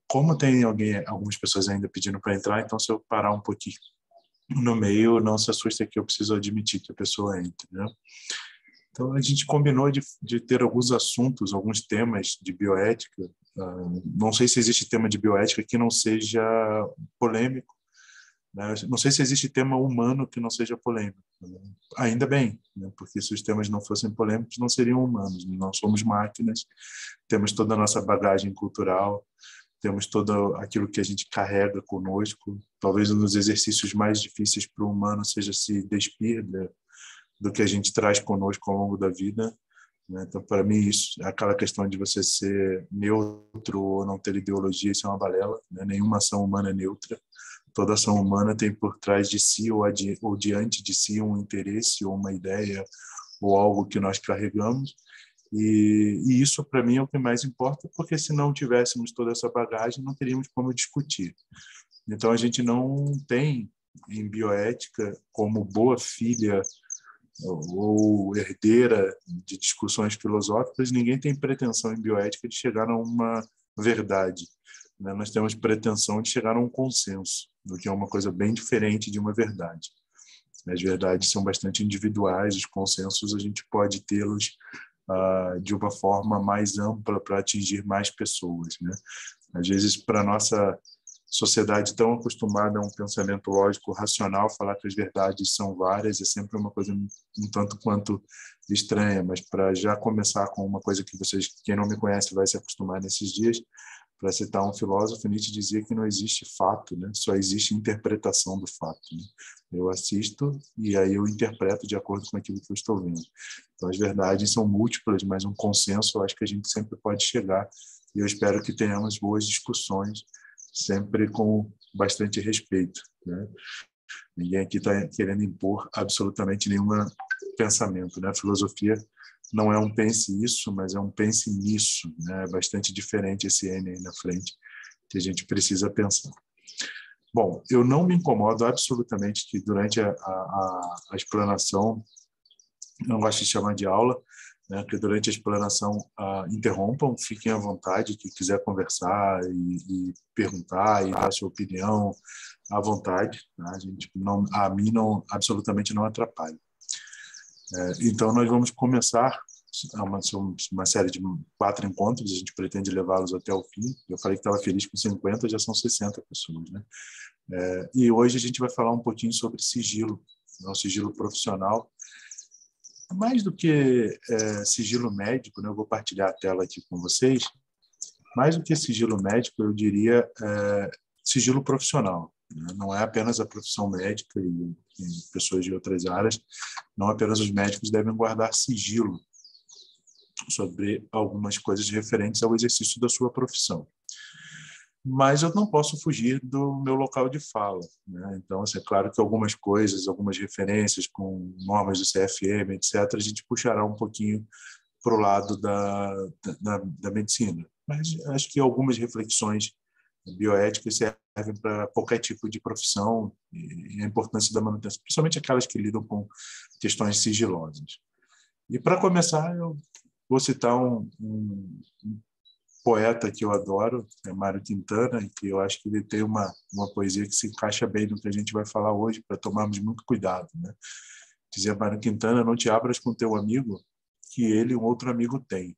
Como tem algumas pessoas ainda pedindo para entrar, então se eu parar um pouquinho no meio, não se assuste que eu preciso admitir que a pessoa entre, né? Então, a gente combinou de ter alguns assuntos, alguns temas de bioética. Não sei se existe tema de bioética que não seja polêmico, né? Não sei se existe tema humano que não seja polêmico. Ainda bem, né? Porque se os temas não fossem polêmicos, não seriam humanos. Não somos máquinas, temos toda a nossa bagagem cultural, temos todo aquilo que a gente carrega conosco. Talvez um dos exercícios mais difíceis para o humano seja se despir do que a gente traz conosco ao longo da vida, né? Então, para mim, isso, aquela questão de você ser neutro ou não ter ideologia, isso é uma balela, né? Nenhuma ação humana é neutra. Toda ação humana tem por trás de si ou diante de si um interesse ou uma ideia ou algo que nós carregamos. E isso, para mim, é o que mais importa, porque se não tivéssemos toda essa bagagem, não teríamos como discutir. Então, a gente não tem, em bioética, como boa filha ou herdeira de discussões filosóficas, ninguém tem pretensão em bioética de chegar a uma verdade, né? Nós temos pretensão de chegar a um consenso, o que é uma coisa bem diferente de uma verdade. As verdades são bastante individuais, os consensos a gente pode tê-los de uma forma mais ampla para atingir mais pessoas, né? Às vezes, para a nossa sociedade tão acostumada a um pensamento lógico, racional, falar que as verdades são várias é sempre uma coisa um tanto quanto estranha, mas para já começar com uma coisa que vocês, quem não me conhece, vai se acostumar nesses dias, para citar um filósofo, Nietzsche dizia que não existe fato, né? Só existe interpretação do fato, né? Eu assisto e aí eu interpreto de acordo com aquilo que eu estou vendo. Então, as verdades são múltiplas, mas um consenso eu acho que a gente sempre pode chegar, e eu espero que tenhamos boas discussões, sempre com bastante respeito, né? Ninguém aqui está querendo impor absolutamente nenhum pensamento, né? A filosofia não é um pense isso, mas é um pense nisso, né? É bastante diferente esse N aí na frente, que a gente precisa pensar. Bom, eu não me incomodo absolutamente que durante a explanação, não gosto de chamar de aula, né, que durante a explanação interrompam, fiquem à vontade, quem quiser conversar e perguntar e dar sua opinião à vontade, tá? A mim não, absolutamente não atrapalha. Então, nós vamos começar uma série de 4 encontros, a gente pretende levá-los até o fim. Eu falei que estava feliz com 50, já são 60 pessoas, né? E hoje a gente vai falar um pouquinho sobre sigilo, né, o sigilo profissional. Mais do que sigilo médico, né, eu vou partilhar a tela aqui com vocês, mais do que sigilo médico, eu diria sigilo profissional, né? Não é apenas a profissão médica e pessoas de outras áreas, não apenas os médicos devem guardar sigilo sobre algumas coisas referentes ao exercício da sua profissão. Mas eu não posso fugir do meu local de fala, né? Então, assim, é claro que algumas coisas, algumas referências com normas do CFM, etc., a gente puxará um pouquinho para o lado da medicina. Mas acho que algumas reflexões bioéticas servem para qualquer tipo de profissão e a importância da manutenção, principalmente aquelas que lidam com questões sigilosas. E, para começar, eu vou citar um poeta que eu adoro, é Mário Quintana, e que eu acho que ele tem uma poesia que se encaixa bem no que a gente vai falar hoje, para tomarmos muito cuidado, né? Dizia Mário Quintana: não te abras com teu amigo, que ele um outro amigo tem,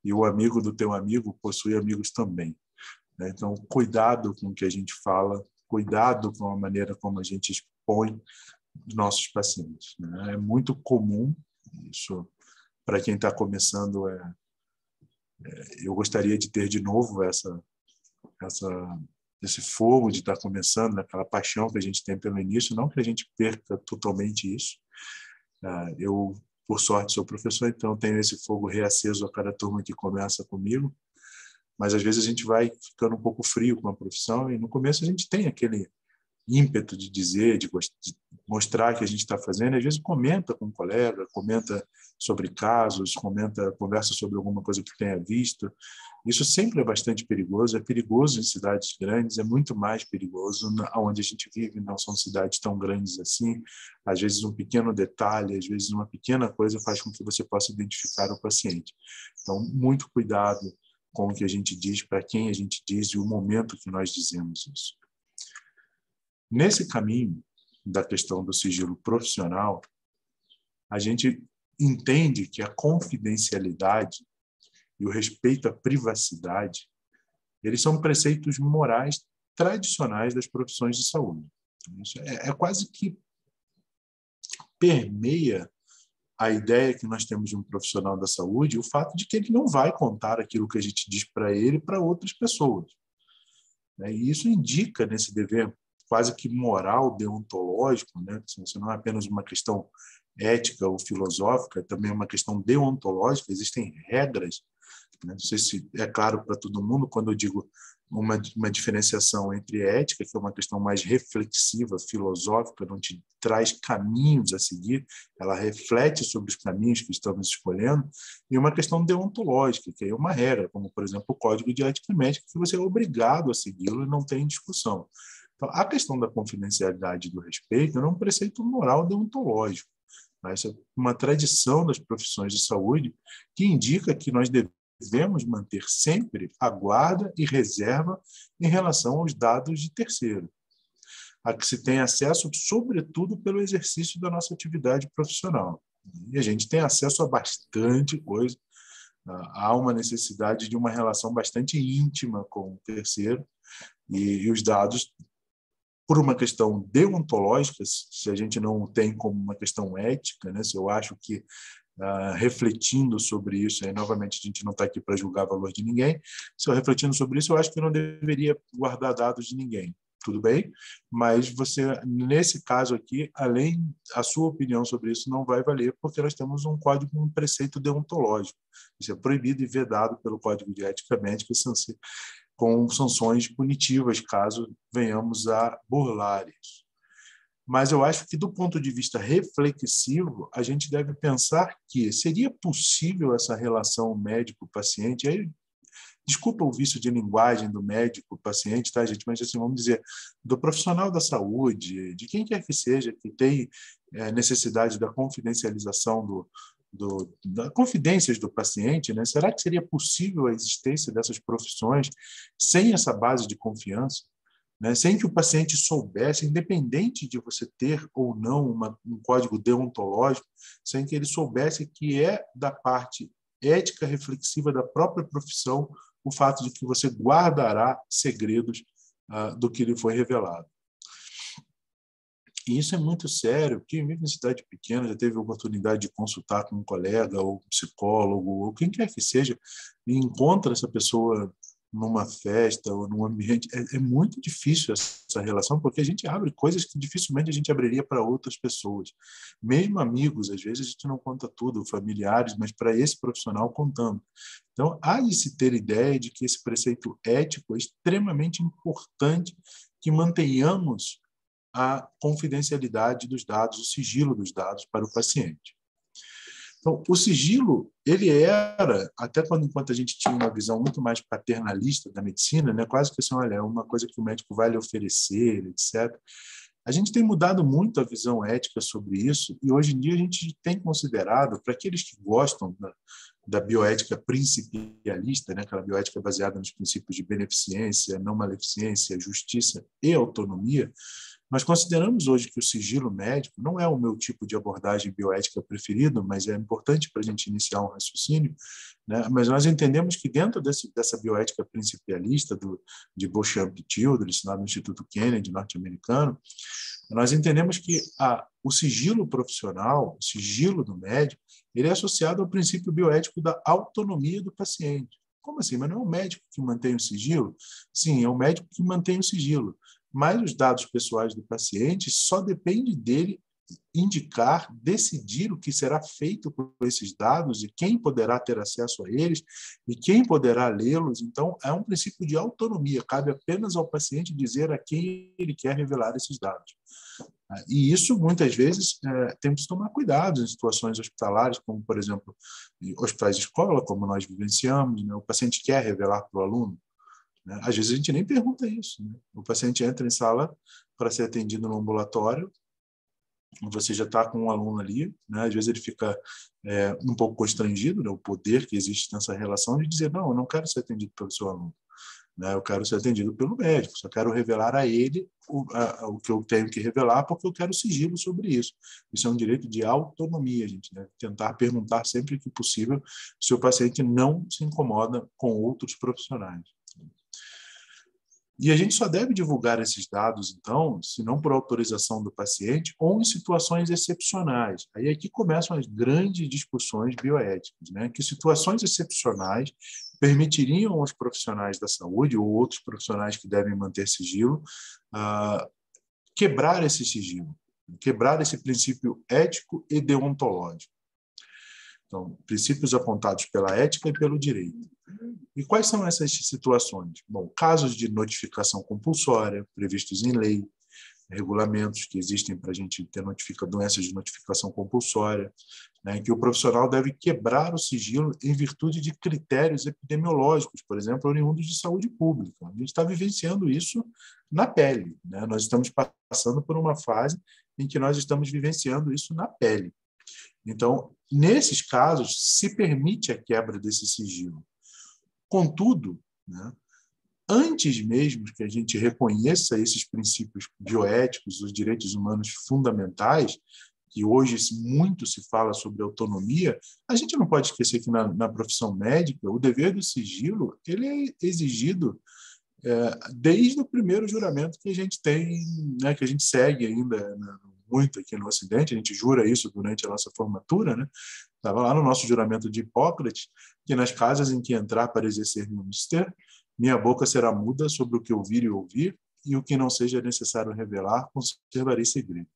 e o amigo do teu amigo possui amigos também, né? Então, cuidado com o que a gente fala, cuidado com a maneira como a gente expõe os nossos pacientes, né? É muito comum, isso para quem está começando, eu gostaria de ter de novo esse fogo de estar começando, né? Aquela paixão que a gente tem pelo início, não que a gente perca totalmente isso. Eu, por sorte, sou professor, então tenho esse fogo reaceso a cada turma que começa comigo, mas às vezes a gente vai ficando um pouco frio com a profissão e no começo a gente tem aquele ímpeto de dizer, de mostrar que a gente está fazendo, e às vezes comenta com um colega, comenta sobre casos, conversa sobre alguma coisa que tenha visto. Isso sempre é bastante perigoso, é perigoso em cidades grandes, é muito mais perigoso onde a gente vive, não são cidades tão grandes assim. Às vezes um pequeno detalhe, às vezes uma pequena coisa faz com que você possa identificar o paciente. Então, muito cuidado com o que a gente diz, para quem a gente diz e o momento que nós dizemos isso. Nesse caminho da questão do sigilo profissional, a gente entende que a confidencialidade e o respeito à privacidade, eles são preceitos morais tradicionais das profissões de saúde. Isso é quase que permeia a ideia que nós temos de um profissional da saúde, o fato de que ele não vai contar aquilo que a gente diz para ele para outras pessoas. E isso indica nesse dever quase que moral, deontológico, né? Isso não é apenas uma questão ética ou filosófica, também é uma questão deontológica, existem regras, né? Não sei se é claro para todo mundo quando eu digo uma diferenciação entre ética, que é uma questão mais reflexiva, filosófica, não te traz caminhos a seguir, ela reflete sobre os caminhos que estamos escolhendo, e uma questão deontológica, que é uma regra, como, por exemplo, o Código de Ética Médica, que você é obrigado a segui-lo e não tem discussão. Então, a questão da confidencialidade e do respeito é um preceito moral deontológico. Essa é uma tradição das profissões de saúde que indica que nós devemos manter sempre a guarda e reserva em relação aos dados de terceiro, a que se tem acesso, sobretudo, pelo exercício da nossa atividade profissional. E a gente tem acesso a bastante coisa, há uma necessidade de uma relação bastante íntima com o terceiro, e os dados, por uma questão deontológica, se a gente não tem como uma questão ética, né, se eu acho que refletindo sobre isso, aí novamente a gente não está aqui para julgar valor de ninguém, se eu refletindo sobre isso, eu acho que eu não deveria guardar dados de ninguém, tudo bem? Mas você, nesse caso aqui, além, a sua opinião sobre isso não vai valer, porque nós temos um código, um preceito deontológico. Isso é proibido e vedado pelo Código de Ética Médica, com sanções punitivas, caso venhamos a burlar isso. Mas eu acho que, do ponto de vista reflexivo, a gente deve pensar que seria possível essa relação médico-paciente. Aí, desculpa o vício de linguagem do médico-paciente, tá, gente? Mas, assim, vamos dizer, do profissional da saúde, de quem quer que seja, que tem necessidade da confidencialização das confidências do paciente, né? Será que seria possível a existência dessas profissões sem essa base de confiança? Né, sem que o paciente soubesse, independente de você ter ou não um código deontológico, sem que ele soubesse que é da parte ética reflexiva da própria profissão o fato de que você guardará segredos do que lhe foi revelado. E isso é muito sério, porque mesmo em cidade pequena já teve a oportunidade de consultar com um colega ou um psicólogo ou quem quer que seja e encontra essa pessoa numa festa ou num ambiente. É muito difícil essa relação, porque a gente abre coisas que dificilmente a gente abriria para outras pessoas. Mesmo amigos, às vezes a gente não conta tudo, familiares, mas para esse profissional contando. Então, há de se ter ideia de que esse preceito ético é extremamente importante que mantenhamos a confidencialidade dos dados, o sigilo dos dados para o paciente. Então, o sigilo, ele era, até enquanto a gente tinha uma visão muito mais paternalista da medicina, né, quase que assim, olha, é uma coisa que o médico vai lhe oferecer, etc. A gente tem mudado muito a visão ética sobre isso e hoje em dia a gente tem considerado, para aqueles que gostam da bioética principialista, né, aquela bioética baseada nos princípios de beneficência, não maleficência, justiça e autonomia, nós consideramos hoje que o sigilo médico não é o meu tipo de abordagem bioética preferido, mas é importante para a gente iniciar um raciocínio, né? Mas nós entendemos que dentro dessa bioética principialista de Beauchamp e Childress, lá no Instituto Kennedy norte-americano, nós entendemos que o sigilo profissional, o sigilo do médico, ele é associado ao princípio bioético da autonomia do paciente. Como assim? Mas não é o médico que mantém o sigilo? Sim, é o médico que mantém o sigilo. Mas os dados pessoais do paciente só depende dele indicar, decidir o que será feito com esses dados e quem poderá ter acesso a eles e quem poderá lê-los. Então, é um princípio de autonomia. Cabe apenas ao paciente dizer a quem ele quer revelar esses dados. E isso, muitas vezes, temos que tomar cuidado em situações hospitalares, como, por exemplo, hospitais de escola, como nós vivenciamos, né? O paciente quer revelar para o aluno. Né? Às vezes a gente nem pergunta isso. Né? O paciente entra em sala para ser atendido no ambulatório você já está com um aluno ali, né? Às vezes ele fica um pouco constrangido, né? O poder que existe nessa relação de dizer, não, eu não quero ser atendido pelo seu aluno, né? Eu quero ser atendido pelo médico, só quero revelar a ele o que eu tenho que revelar porque eu quero sigilo sobre isso. Isso é um direito de autonomia, gente, né? Tentar perguntar sempre que possível se o paciente não se incomoda com outros profissionais. E a gente só deve divulgar esses dados, então, se não por autorização do paciente ou em situações excepcionais. Aí aqui começam as grandes discussões bioéticas, né? Que situações excepcionais permitiriam aos profissionais da saúde ou outros profissionais que devem manter sigilo quebrar esse sigilo, quebrar esse princípio ético e deontológico. Então, princípios apontados pela ética e pelo direito. E quais são essas situações? Bom, casos de notificação compulsória, previstos em lei, regulamentos que existem para a gente ter doenças de notificação compulsória, né, que o profissional deve quebrar o sigilo em virtude de critérios epidemiológicos, por exemplo, oriundos de saúde pública. A gente está vivenciando isso na pele, né? Nós estamos passando por uma fase em que nós estamos vivenciando isso na pele. Então, nesses casos, se permite a quebra desse sigilo. Contudo, né, antes mesmo que a gente reconheça esses princípios bioéticos, os direitos humanos fundamentais, que hoje muito se fala sobre autonomia, a gente não pode esquecer que na profissão médica, o dever do sigilo ele é exigido desde o primeiro juramento que a gente tem, né, que a gente segue ainda muito aqui no Ocidente, a gente jura isso durante a nossa formatura, né? Estava lá no nosso juramento de Hipócrates, que nas casas em que entrar para exercer meu ministério, minha boca será muda sobre o que ouvir e ouvir, e o que não seja necessário revelar, conservarei segredo.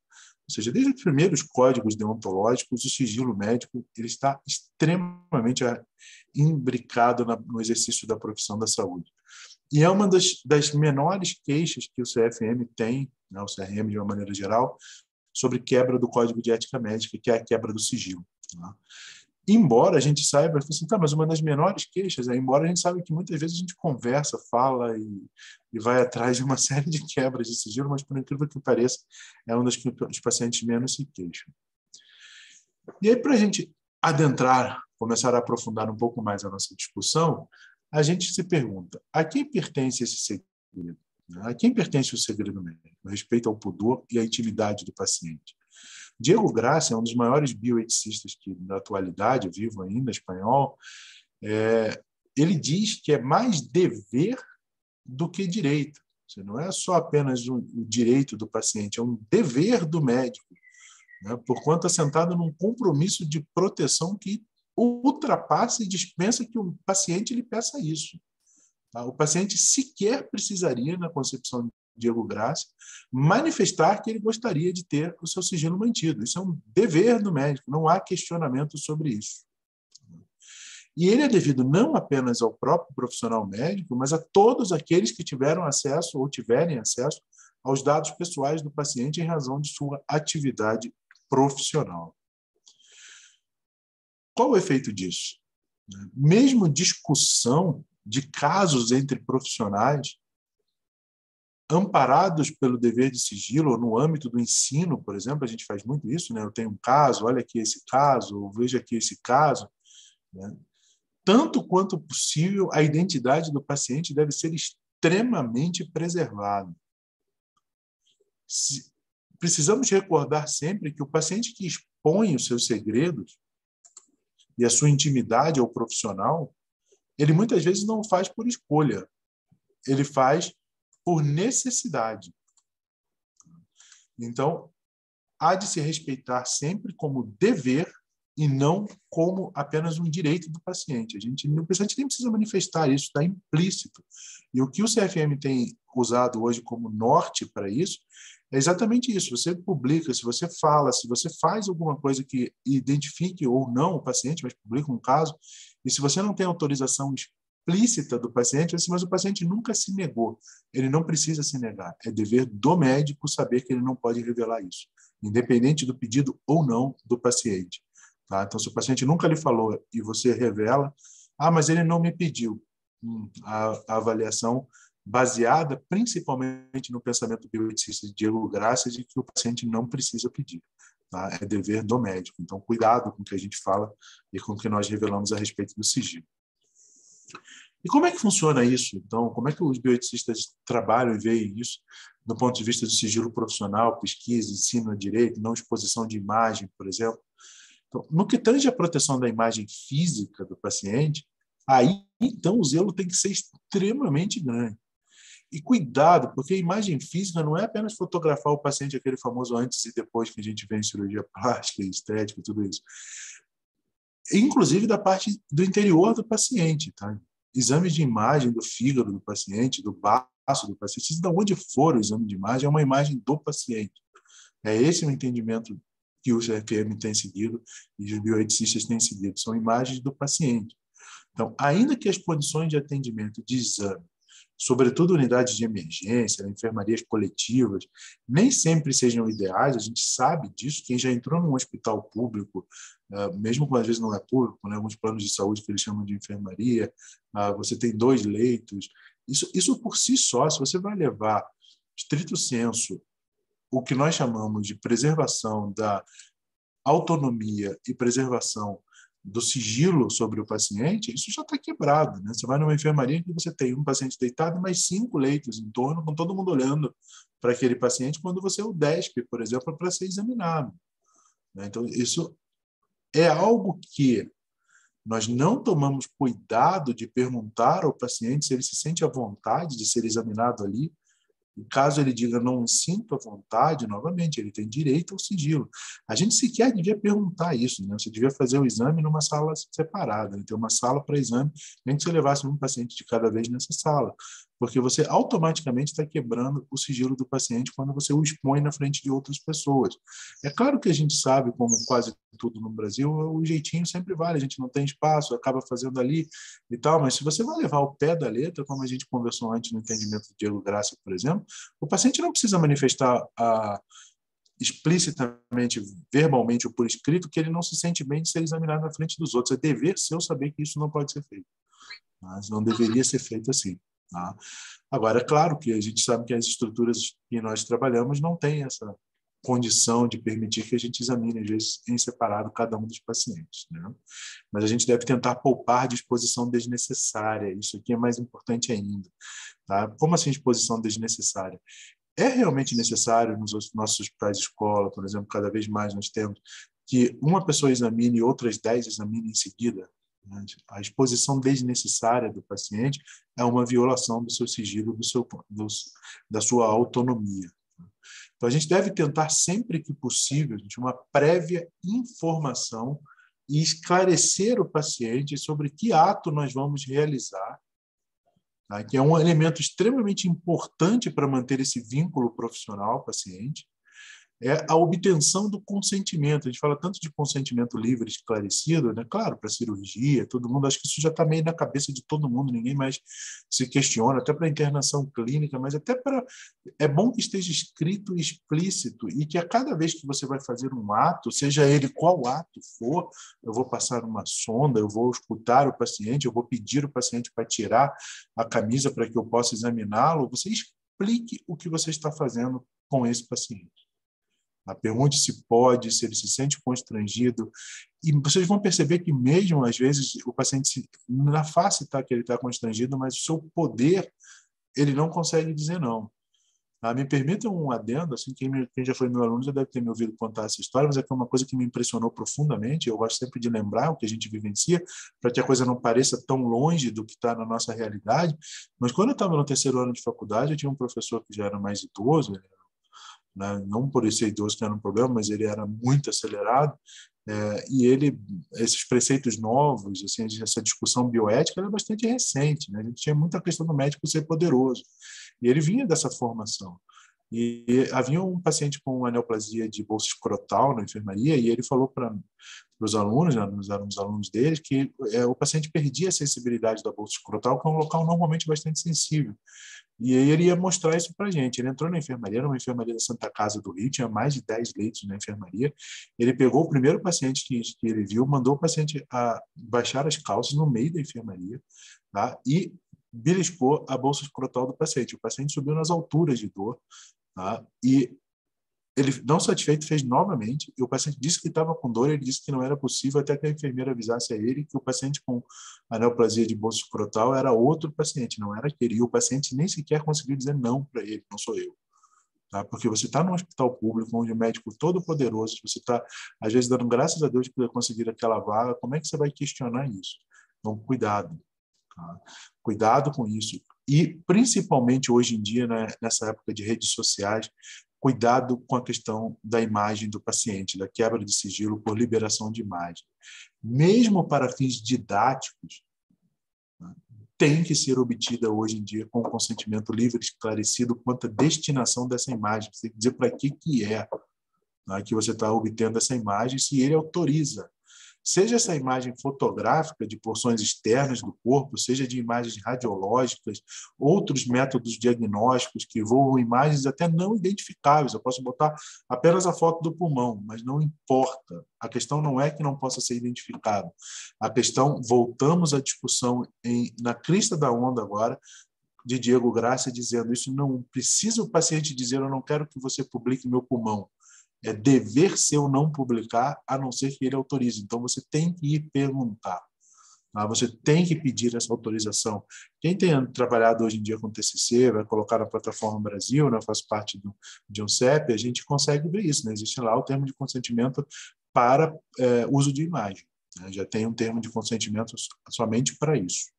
Ou seja, desde os primeiros códigos deontológicos, o sigilo médico ele está extremamente imbricado no exercício da profissão da saúde. E é uma das menores queixas que o CFM tem, né, o CRM de uma maneira geral, sobre quebra do Código de Ética Médica, que é a quebra do sigilo. Né? Embora a gente saiba, assim, tá, mas uma das menores queixas, embora a gente saiba que muitas vezes a gente conversa, fala e vai atrás de uma série de quebras de sigilo, mas por incrível que pareça, é uma das que os pacientes menos se queixam. E aí, para a gente adentrar, começar a aprofundar um pouco mais a nossa discussão, a gente se pergunta, a quem pertence esse segredo? A quem pertence o segredo médico? Respeito ao pudor e à intimidade do paciente. Diego Graça é um dos maiores bioeticistas que, da atualidade, vivo ainda, espanhol. Ele diz que é mais dever do que direito. Não é só apenas o direito do paciente, é um dever do médico, né, porquanto assentado num compromisso de proteção que ultrapassa e dispensa que o paciente lhe peça isso. Tá? O paciente sequer precisaria, na concepção de Diego Graça, manifestar que ele gostaria de ter o seu sigilo mantido. Isso é um dever do médico, não há questionamento sobre isso. E ele é devido não apenas ao próprio profissional médico, mas a todos aqueles que tiveram acesso ou tiverem acesso aos dados pessoais do paciente em razão de sua atividade profissional. Qual o efeito disso? Mesmo discussão de casos entre profissionais amparados pelo dever de sigilo, ou no âmbito do ensino, por exemplo, a gente faz muito isso, né? Eu tenho um caso, olha aqui esse caso, ou veja aqui esse caso, né? Tanto quanto possível, a identidade do paciente deve ser extremamente preservada. Precisamos recordar sempre que o paciente que expõe os seus segredos e a sua intimidade ao profissional, ele muitas vezes não faz por escolha, ele faz por necessidade. Então, há de se respeitar sempre como dever e não como apenas um direito do paciente. O paciente nem precisa manifestar isso, está implícito. E o que o CFM tem usado hoje como norte para isso é exatamente isso. Você publica, se você fala, se você faz alguma coisa que identifique ou não o paciente, mas publica um caso, e se você não tem autorização explícita do paciente, mas o paciente nunca se negou. Ele não precisa se negar. É dever do médico saber que ele não pode revelar isso, independente do pedido ou não do paciente. Tá? Então, se o paciente nunca lhe falou e você revela, mas ele não me pediu, a avaliação baseada principalmente no pensamento bioeticista de Diego Graça de que o paciente não precisa pedir. Tá? É dever do médico. Então, cuidado com o que a gente fala e com o que nós revelamos a respeito do sigilo. E como é que funciona isso? Então, como é que os bioeticistas trabalham e veem isso do ponto de vista do sigilo profissional, pesquisa, ensino, direito, não exposição de imagem, por exemplo? Então, no que tange a proteção da imagem física do paciente, aí, então, o zelo tem que ser extremamente grande. E cuidado, porque a imagem física não é apenas fotografar o paciente, aquele famoso antes e depois que a gente vê em cirurgia plástica, estética e tudo isso. Inclusive da parte do interior do paciente, tá? Exames de imagem do fígado do paciente, do baço do paciente, de onde for o exame de imagem, é uma imagem do paciente. É esse o entendimento que o CFM tem seguido e os bioeticistas têm seguido, são imagens do paciente. Então, ainda que as condições de atendimento de exame, sobretudo unidades de emergência, enfermarias coletivas, nem sempre sejam ideais, a gente sabe disso, quem já entrou num hospital público, mesmo quando às vezes não é público, né, alguns planos de saúde que eles chamam de enfermaria, você tem 2 leitos, isso por si só, se você vai levar, estrito senso, o que nós chamamos de preservação da autonomia e preservação do sigilo sobre o paciente, isso já está quebrado. Né? Você vai numa enfermaria que você tem um paciente deitado e mais 5 leitos em torno, com todo mundo olhando para aquele paciente, quando você é o DESP, por exemplo, para ser examinado. Né? Então, isso é algo que nós não tomamos cuidado de perguntar ao paciente se ele se sente à vontade de ser examinado ali. E caso ele diga não me sinto à vontade, novamente, ele tem direito ao sigilo. A gente sequer devia perguntar isso, né? Você devia fazer o exame numa sala separada, né? Ter uma sala para exame, nem que você levasse um paciente de cada vez nessa sala, porque você automaticamente está quebrando o sigilo do paciente quando você o expõe na frente de outras pessoas. É claro que a gente sabe, como quase tudo no Brasil, o jeitinho sempre vale, a gente não tem espaço, acaba fazendo ali e tal, mas se você vai levar ao pé da letra, como a gente conversou antes no entendimento do Diego Graça, por exemplo, o paciente não precisa manifestar explicitamente, verbalmente ou por escrito, que ele não se sente bem de ser examinado na frente dos outros. É dever seu saber que isso não pode ser feito. Mas não deveria ser feito assim. Tá? Agora, é claro que a gente sabe que as estruturas que nós trabalhamos não têm essa condição de permitir que a gente examine, às vezes, em separado cada um dos pacientes. Né? Mas a gente deve tentar poupar de exposição desnecessária. Isso aqui é mais importante ainda. Tá? Como assim exposição desnecessária? É realmente necessário nos nossos hospitais de escola, por exemplo, cada vez mais nós temos que uma pessoa examine e outras 10 examinem em seguida? Né? A exposição desnecessária do paciente é uma violação do seu sigilo, da sua autonomia. Então, a gente deve tentar, sempre que possível, uma prévia informação e esclarecer o paciente sobre que ato nós vamos realizar, tá? Que é um elemento extremamente importante para manter esse vínculo profissional-paciente, é a obtenção do consentimento. A gente fala tanto de consentimento livre, esclarecido, né? Claro, para cirurgia, todo mundo, acho que isso já está meio na cabeça de todo mundo, ninguém mais se questiona, até para internação clínica, mas até para... É bom que esteja escrito e explícito e que a cada vez que você vai fazer um ato, seja ele qual ato for, eu vou passar uma sonda, eu vou escutar o paciente, eu vou pedir o paciente para tirar a camisa para que eu possa examiná-lo, você explique o que você está fazendo com esse paciente. Pergunte se pode, se ele se sente constrangido. E vocês vão perceber que mesmo, às vezes, o paciente, na face está que ele está constrangido, mas o seu poder, ele não consegue dizer não. Me permitam um adendo, assim, quem já foi meu aluno já deve ter me ouvido contar essa história, mas é que é uma coisa que me impressionou profundamente, eu gosto sempre de lembrar o que a gente vivencia, para que a coisa não pareça tão longe do que está na nossa realidade. Mas quando eu estava no 3º ano de faculdade, eu tinha um professor que já era mais idoso, né? Não por esse idoso que era um problema, mas ele era muito acelerado, e esses preceitos novos, assim, essa discussão bioética era bastante recente, né? A gente tinha muita questão do médico ser poderoso, e ele vinha dessa formação. E havia um paciente com uma neoplasia de bolsa escrotal na enfermaria, e ele falou para os alunos, né, os alunos dele, que o paciente perdia a sensibilidade da bolsa escrotal, que é um local normalmente bastante sensível. E aí ele ia mostrar isso para a gente. Ele entrou na enfermaria, era uma enfermaria da Santa Casa do Rio, tinha mais de 10 leitos na enfermaria. Ele pegou o primeiro paciente que ele viu, mandou o paciente a baixar as calças no meio da enfermaria, tá? E beliscou a bolsa escrotal do paciente. O paciente subiu nas alturas de dor, tá? E ele, não satisfeito, fez novamente, e o paciente disse que estava com dor, ele disse que não era possível, até que a enfermeira avisasse a ele que o paciente com a neoplasia de bolsa escrotal era outro paciente, não era aquele. E o paciente nem sequer conseguiu dizer não para ele, não sou eu. Tá? Porque você está num hospital público, onde o médico todo poderoso, você está, às vezes, dando graças a Deus por conseguir aquela vaga, como é que você vai questionar isso? Então, cuidado. Tá? Cuidado com isso. E, principalmente hoje em dia, né, nessa época de redes sociais, cuidado com a questão da imagem do paciente, da quebra de sigilo por liberação de imagem. Mesmo para fins didáticos, né, tem que ser obtida hoje em dia com consentimento livre e esclarecido quanto à destinação dessa imagem. Você tem que dizer para que é, né, que você está obtendo essa imagem, se ele autoriza. Seja essa imagem fotográfica de porções externas do corpo, seja de imagens radiológicas, outros métodos diagnósticos que envolvam imagens até não identificáveis. Eu posso botar apenas a foto do pulmão, mas não importa. A questão não é que não possa ser identificado. A questão, voltamos à discussão na crista da onda agora, de Diego Graça, dizendo isso não precisa o paciente dizer eu não quero que você publique meu pulmão. É dever seu não publicar, a não ser que ele autorize. Então, você tem que ir perguntar. Tá? Você tem que pedir essa autorização. Quem tem trabalhado hoje em dia com TCC, vai colocar na plataforma Brasil, né, faz parte de um CEP, a gente consegue ver isso. Né? Existe lá o termo de consentimento para uso de imagem. Né? Já tem um termo de consentimento somente para isso.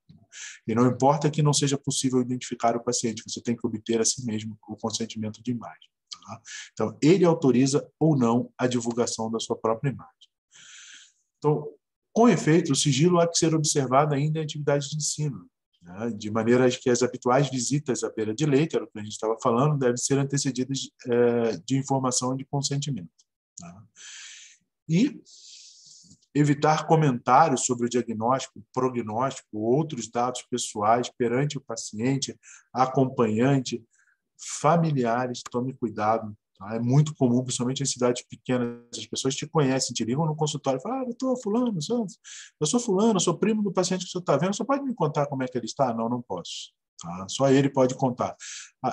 E não importa que não seja possível identificar o paciente, você tem que obter a si mesmo o consentimento de imagem. Tá? Então, ele autoriza ou não a divulgação da sua própria imagem. Então, com efeito, o sigilo há que ser observado ainda em atividades de ensino, né? De maneira que as habituais visitas à beira de leito, era o que a gente estava falando, devem ser antecedidas de informação e de consentimento. Tá? E evitar comentários sobre o diagnóstico, prognóstico, outros dados pessoais perante o paciente, acompanhante, familiares. Tome cuidado. Tá? É muito comum, principalmente em cidades pequenas, as pessoas te conhecem, te ligam no consultório e falam, doutor fulano, eu sou fulano, eu sou primo do paciente que o senhor está vendo, você pode me contar como é que ele está? Não, não posso. Tá? Só ele pode contar.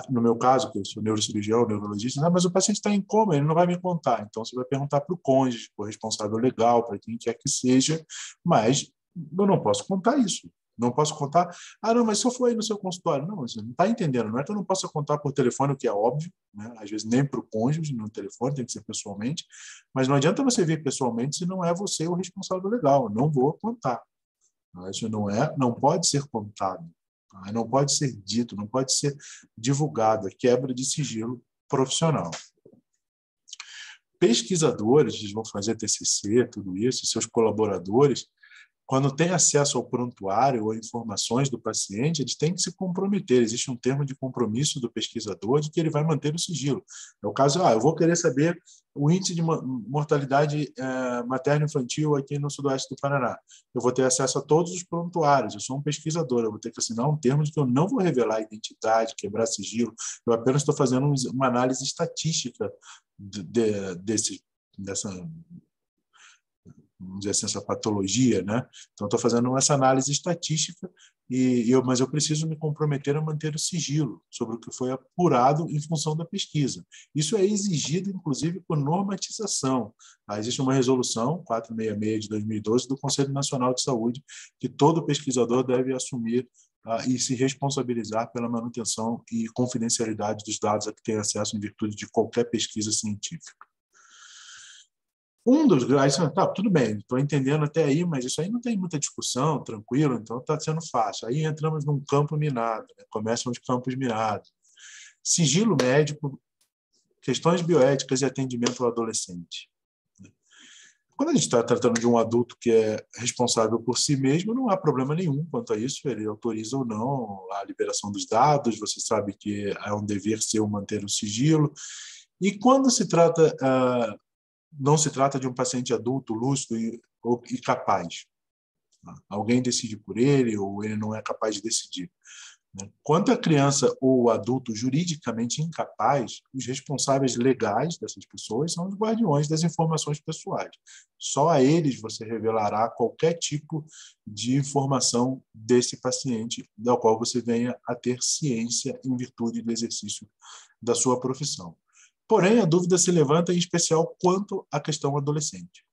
No meu caso, que eu sou neurocirurgião, neurologista, mas o paciente está em coma, ele não vai me contar. Então, você vai perguntar para o cônjuge, para o responsável legal, para quem quer que seja, mas eu não posso contar isso. Não posso contar, não, mas só foi aí no seu consultório. Não, você não está entendendo. Não é que eu não possa contar por telefone, o que é óbvio, né? Às vezes nem para o cônjuge, no telefone, tem que ser pessoalmente, mas não adianta você vir pessoalmente se não é você o responsável legal. Eu não vou contar. Isso não pode ser contado. Não pode ser dito, não pode ser divulgado, é quebra de sigilo profissional. Pesquisadores, eles vão fazer TCC, tudo isso, seus colaboradores, quando tem acesso ao prontuário ou informações do paciente, eles têm que se comprometer. Existe um termo de compromisso do pesquisador de que ele vai manter o sigilo. É o caso, eu vou querer saber o índice de mortalidade materno-infantil aqui no sudoeste do Paraná. Eu vou ter acesso a todos os prontuários. Eu sou um pesquisador, eu vou ter que assinar um termo de que eu não vou revelar a identidade, quebrar sigilo. Eu apenas estou fazendo uma análise estatística dessa, vamos dizer assim, essa patologia, né? Então, estou fazendo essa análise estatística, mas eu preciso me comprometer a manter o sigilo sobre o que foi apurado em função da pesquisa. Isso é exigido, inclusive, por normatização. Existe uma resolução 466 de 2012 do Conselho Nacional de Saúde que todo pesquisador deve assumir e se responsabilizar pela manutenção e confidencialidade dos dados a que tem acesso em virtude de qualquer pesquisa científica. Tudo bem, estou entendendo até aí, mas isso aí não tem muita discussão, tranquilo, então está sendo fácil. Aí entramos num campo minado, né? Começam os campos minados. Sigilo médico, questões bioéticas e atendimento ao adolescente. Quando a gente está tratando de um adulto que é responsável por si mesmo, não há problema nenhum quanto a isso, ele autoriza ou não a liberação dos dados, você sabe que é um dever seu manter o sigilo. E quando se trata... não se trata de um paciente adulto, lúcido e capaz. Alguém decide por ele ou ele não é capaz de decidir. né? Quanto à criança ou adulto juridicamente incapaz, os responsáveis legais dessas pessoas são os guardiões das informações pessoais. Só a eles você revelará qualquer tipo de informação desse paciente, da qual você venha a ter ciência em virtude do exercício da sua profissão. Porém, a dúvida se levanta em especial quanto à questão adolescente.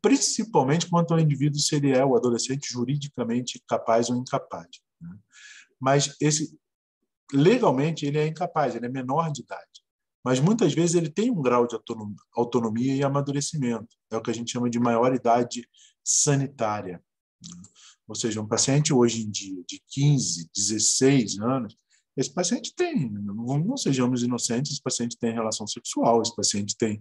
Principalmente quanto ao indivíduo se ele é o adolescente juridicamente capaz ou incapaz, né? Mas legalmente ele é incapaz, ele é menor de idade. Mas muitas vezes ele tem um grau de autonomia e amadurecimento. É o que a gente chama de maioridade sanitária. Ou seja, um paciente hoje em dia de 15, 16 anos, esse paciente tem, não sejamos inocentes, esse paciente tem relação sexual, esse paciente tem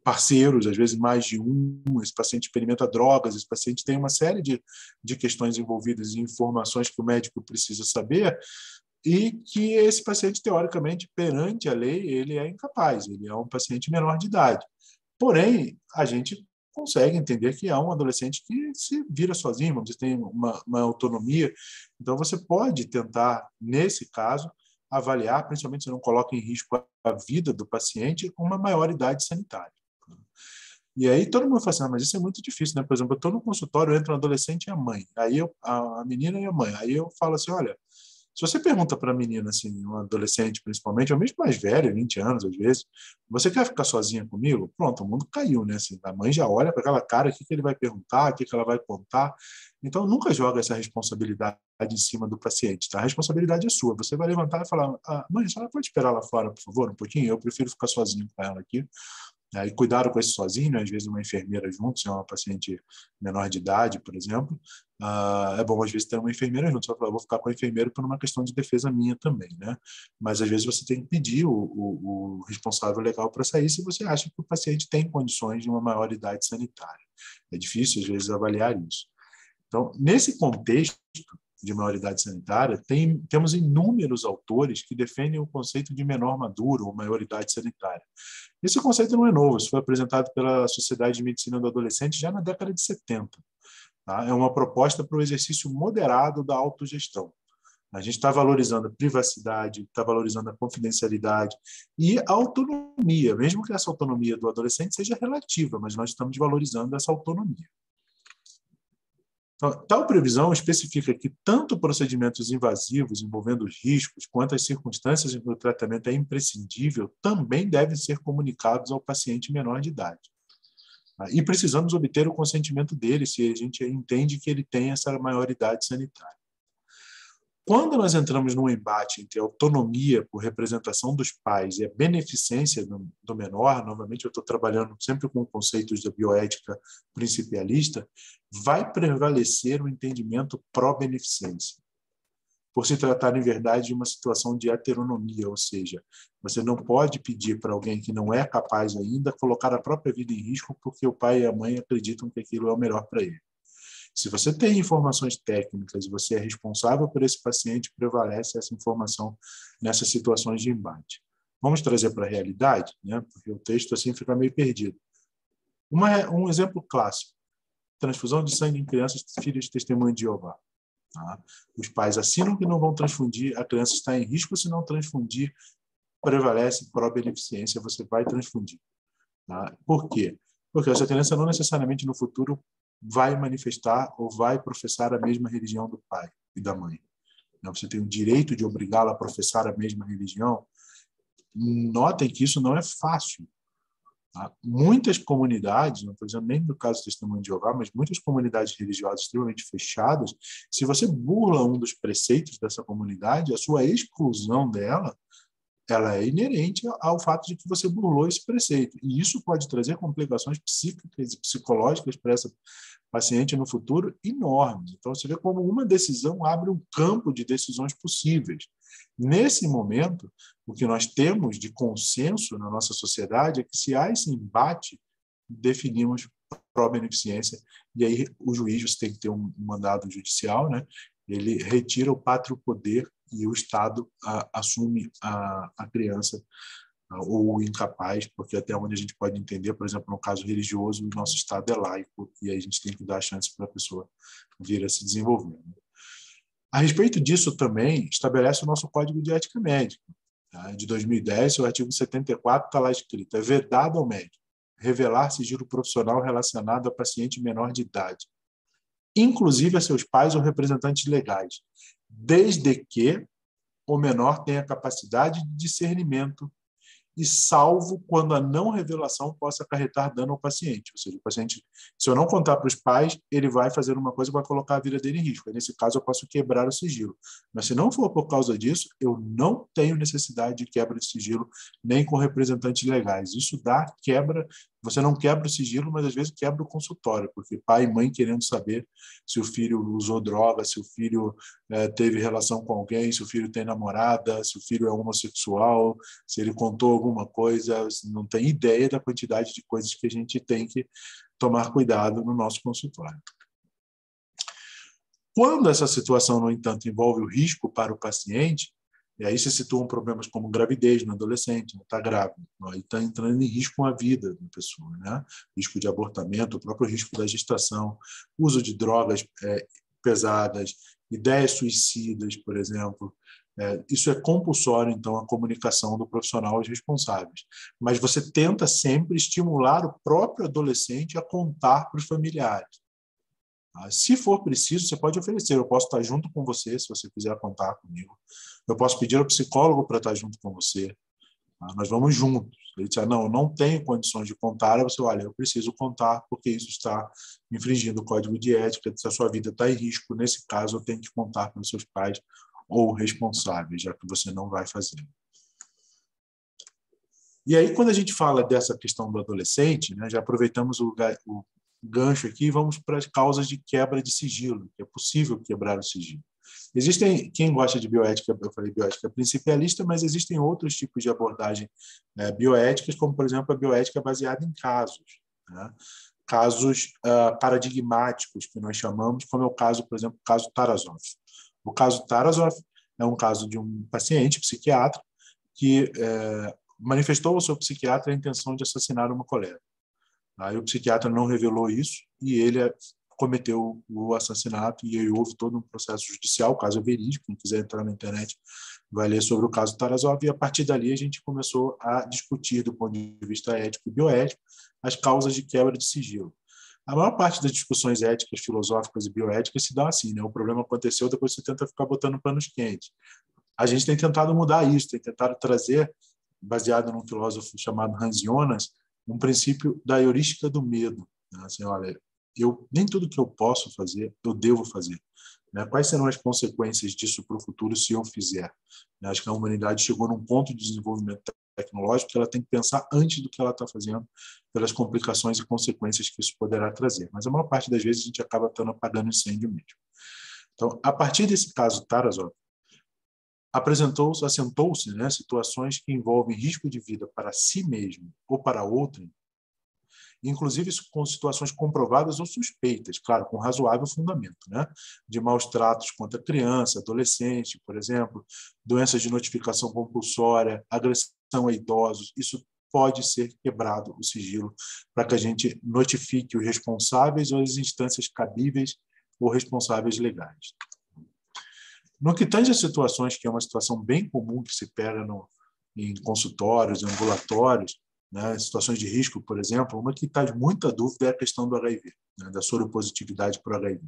parceiros, às vezes mais de um, esse paciente experimenta drogas, esse paciente tem uma série de questões envolvidas em informações que o médico precisa saber e que esse paciente, teoricamente, perante a lei, ele é incapaz, ele é um paciente menor de idade. Porém, a gente consegue entender que é um adolescente que se vira sozinho, vamos dizer, tem uma autonomia. Então, você pode tentar, nesse caso, avaliar, principalmente se não coloca em risco a vida do paciente, uma maior idade sanitária. E aí todo mundo fala assim, mas isso é muito difícil, né? Por exemplo, eu estou no consultório, entra um adolescente e a mãe, aí a menina e a mãe, aí eu falo assim, olha, se você pergunta para a menina, assim, um adolescente principalmente, ou mesmo mais velho, 20 anos às vezes, você quer ficar sozinha comigo? Pronto, o mundo caiu, né? Assim, a mãe já olha para aquela cara, o que ele vai perguntar, o que ela vai contar. Então, nunca joga essa responsabilidade em cima do paciente, tá? A responsabilidade é sua. Você vai levantar e falar, mãe, a senhora pode esperar lá fora, por favor, um pouquinho? Eu prefiro ficar sozinho com ela aqui. E cuidaram com esse sozinho, né? Às vezes uma enfermeira junto, se é uma paciente menor de idade, por exemplo, é bom às vezes ter uma enfermeira junto. Você vai falar, vou ficar com a enfermeira por uma questão de defesa minha também, né? Mas às vezes você tem que pedir o responsável legal para sair se você acha que o paciente tem condições de uma maior idade sanitária. É difícil às vezes avaliar isso. Então, nesse contexto de maioridade sanitária, temos inúmeros autores que defendem o conceito de menor maduro ou maioridade sanitária. Esse conceito não é novo, isso foi apresentado pela Sociedade de Medicina do Adolescente já na década de 70. Tá? É uma proposta para o exercício moderado da autogestão. A gente está valorizando a privacidade, está valorizando a confidencialidade e a autonomia, mesmo que essa autonomia do adolescente seja relativa, mas nós estamos valorizando essa autonomia. Então, tal previsão especifica que tanto procedimentos invasivos envolvendo os riscos quanto as circunstâncias em que o tratamento é imprescindível também devem ser comunicados ao paciente menor de idade. E precisamos obter o consentimento dele se a gente entende que ele tem essa maioridade sanitária. Quando nós entramos num embate entre a autonomia por representação dos pais e a beneficência do menor, novamente eu estou trabalhando sempre com conceitos da bioética principialista, vai prevalecer o entendimento pró-beneficência. Por se tratar, em verdade, de uma situação de heteronomia, ou seja, você não pode pedir para alguém que não é capaz ainda colocar a própria vida em risco porque o pai e a mãe acreditam que aquilo é o melhor para ele. Se você tem informações técnicas e você é responsável por esse paciente, prevalece essa informação nessas situações de embate. Vamos trazer para a realidade, né? Porque o texto assim fica meio perdido. Um exemplo clássico: transfusão de sangue em crianças filhas de testemunha de Jeová. Tá? Os pais assinam que não vão transfundir, a criança está em risco se não transfundir, prevalece pró-beneficência, você vai transfundir. Tá? Por quê? Porque essa criança não necessariamente no futuro vai manifestar ou vai professar a mesma religião do pai e da mãe. Você tem o direito de obrigá-la a professar a mesma religião. Notem que isso não é fácil. Tá? Muitas comunidades, não estou dizendo nem do caso do Testemunho de Jeová, mas muitas comunidades religiosas extremamente fechadas, se você burla um dos preceitos dessa comunidade, a sua exclusão dela, ela é inerente ao fato de que você burlou esse preceito. E isso pode trazer complicações psíquicas e psicológicas para essa paciente no futuro enormes. Então, você vê como uma decisão abre um campo de decisões possíveis. Nesse momento, o que nós temos de consenso na nossa sociedade é que, se há esse embate, definimos pró-beneficência, e aí o juiz tem que ter um mandado judicial, né? Ele retira o pátrio poder e o Estado assume a criança ou incapaz, porque até onde a gente pode entender, por exemplo, no caso religioso, o nosso Estado é laico e aí a gente tem que dar a chance para a pessoa vir a se desenvolver. A respeito disso também, estabelece o nosso Código de Ética Médica, tá? De 2010, o artigo 74 está lá escrito: é vedado ao médico revelar sigilo profissional relacionado a paciente menor de idade, inclusive a seus pais ou representantes legais, desde que o menor tenha capacidade de discernimento e salvo quando a não revelação possa acarretar dano ao paciente. Ou seja, o paciente, se eu não contar para os pais, ele vai fazer uma coisa que vai colocar a vida dele em risco. Nesse caso, eu posso quebrar o sigilo. Mas se não for por causa disso, eu não tenho necessidade de quebra de sigilo nem com representantes legais. Isso dá quebra. Você não quebra o sigilo, mas às vezes quebra o consultório, porque pai e mãe querendo saber se o filho usou droga, se o filho teve relação com alguém, se o filho tem namorada, se o filho é homossexual, se ele contou alguma coisa, não tem ideia da quantidade de coisas que a gente tem que tomar cuidado no nosso consultório. Quando essa situação, no entanto, envolve o risco para o paciente, e aí se situam problemas como gravidez no adolescente, não está grávido, aí está entrando em risco a vida da pessoa, né? Risco de abortamento, o próprio risco da gestação, uso de drogas pesadas, ideias suicidas, por exemplo. Isso é compulsório, então, a comunicação do profissional aos responsáveis. Mas você tenta sempre estimular o próprio adolescente a contar para os familiares. Se for preciso, você pode oferecer. Eu posso estar junto com você, se você quiser contar comigo. Eu posso pedir ao psicólogo para estar junto com você. Nós vamos juntos. Ele diz: não, eu não tenho condições de contar. Aí você: olha, eu preciso contar porque isso está infringindo o código de ética, se a sua vida está em risco. Nesse caso, eu tenho que contar para os seus pais ou responsáveis, já que você não vai fazer. E aí, quando a gente fala dessa questão do adolescente, né, já aproveitamos o gancho aqui e vamos para as causas de quebra de sigilo, que é possível quebrar o sigilo. Existem, quem gosta de bioética, eu falei bioética principialista, mas existem outros tipos de abordagem bioéticas, como, por exemplo, a bioética baseada em casos, né? Casos paradigmáticos, que nós chamamos, como é o caso, por exemplo, o caso Tarasov. O caso Tarasov é um caso de um paciente psiquiatra que manifestou ao seu psiquiatra a intenção de assassinar uma colega. Aí o psiquiatra não revelou isso e ele cometeu o assassinato, e aí houve todo um processo judicial, o caso é verídico, quem quiser entrar na internet vai ler sobre o caso Tarasov, e a partir dali a gente começou a discutir, do ponto de vista ético e bioético, as causas de quebra de sigilo. A maior parte das discussões éticas, filosóficas e bioéticas se dá assim, né? O problema aconteceu, depois você tenta ficar botando panos quentes. A gente tem tentado mudar isso, tem tentado trazer, baseado num filósofo chamado Hans Jonas, um princípio da heurística do medo. Né? Assim, olha, nem tudo que eu posso fazer, eu devo fazer. Né? Quais serão as consequências disso para o futuro se eu fizer? Acho que a humanidade chegou num ponto de desenvolvimento tecnológico que ela tem que pensar antes do que ela está fazendo, pelas complicações e consequências que isso poderá trazer. Mas a maior parte das vezes a gente acaba estando apagando incêndio mesmo. Então, a partir desse caso Tarasov, assentou-se, né, situações que envolvem risco de vida para si mesmo ou para outro, inclusive com situações comprovadas ou suspeitas, claro, com razoável fundamento, né, de maus tratos contra criança, adolescente, por exemplo, doenças de notificação compulsória, agressão a idosos. Isso pode ser quebrado o sigilo para que a gente notifique os responsáveis ou as instâncias cabíveis ou responsáveis legais. No que tange a situações, que é uma situação bem comum que se pega em consultórios, em ambulatórios, né, situações de risco, por exemplo, uma que está de muita dúvida é a questão do HIV, né, da soropositividade para o HIV.